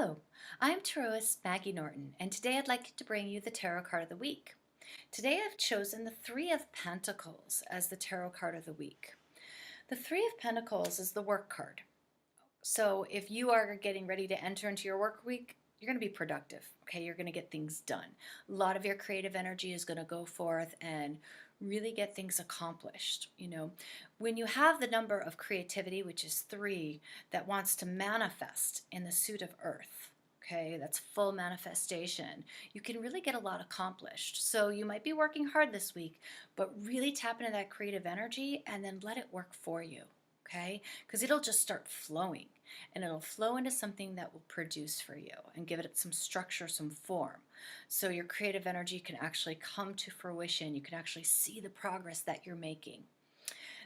Hello, I'm Tarotist Maggie Norton, and today I'd like to bring you the Tarot card of the week. Today I've chosen the Three of Pentacles as the Tarot card of the week. The Three of Pentacles is the work card. So if you are getting ready to enter into your work week, you're going to be productive, okay? You're going to get things done. A lot of your creative energy is going to go forth and really get things accomplished. When you have the number of creativity, which is 3, that wants to manifest in the suit of earth, okay, that's full manifestation, you can really get a lot accomplished. So you might be working hard this week, but really tap into that creative energy and then let it work for you. Okay, because it'll just start flowing, and it'll flow into something that will produce for you and give it some structure, some form. So your creative energy can actually come to fruition. You can actually see the progress that you're making.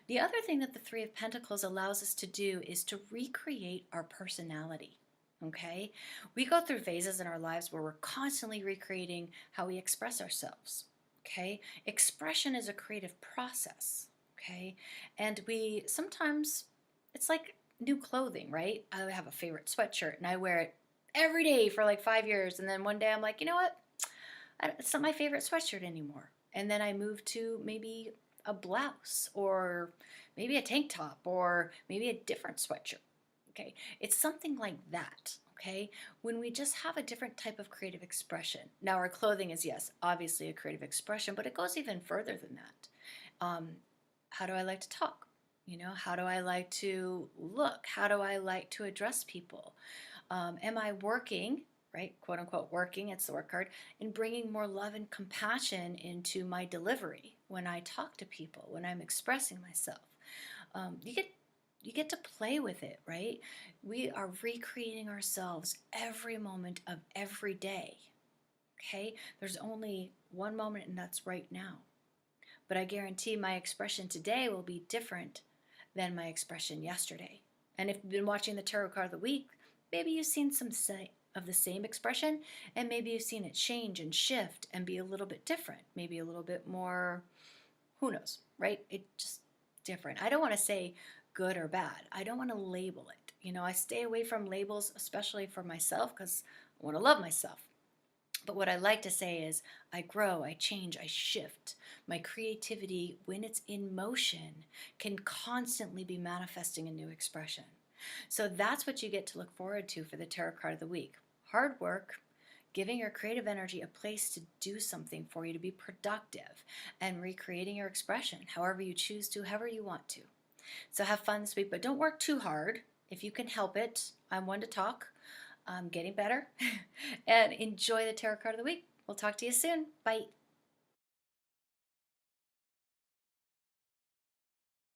The other thing that the Three of Pentacles allows us to do is to recreate our personality. Okay, we go through phases in our lives where we're constantly recreating how we express ourselves. Okay, expression is a creative process. Okay, and we sometimes, it's like new clothing, right? I have a favorite sweatshirt and I wear it every day for like 5 years, and then one day I'm like, you know what, it's not my favorite sweatshirt anymore. And then I move to maybe a blouse, or maybe a tank top, or maybe a different sweatshirt. Okay, it's something like that. Okay, when we just have a different type of creative expression. Now our clothing is, yes, obviously a creative expression, but it goes even further than that. How do I like to talk? How do I like to look? How do I like to address people? Am I working, right, quote unquote working, it's the work card, in bringing more love and compassion into my delivery when I talk to people, when I'm expressing myself? You get to play with it, right? We are recreating ourselves every moment of every day. Okay? There's only one moment, and that's right now. But I guarantee my expression today will be different than my expression yesterday. And if you've been watching the Tarot card of the week, maybe you've seen some of the same expression, and maybe you've seen it change and shift and be a little bit different, maybe a little bit more, who knows, right? It just different. I don't want to say good or bad. I don't want to label it. I stay away from labels, especially for myself, because I want to love myself. But what I like to say is I grow, I change, I shift. My creativity, when it's in motion, can constantly be manifesting a new expression. So that's what you get to look forward to for the Tarot card of the week. Hard work, giving your creative energy a place to do something for you, to be productive, and recreating your expression however you choose to, however you want to. So have fun this week, but don't work too hard. If you can help it, I'm one to talk. I'm getting better. And enjoy the Tarot card of the week. We'll talk to you soon. Bye.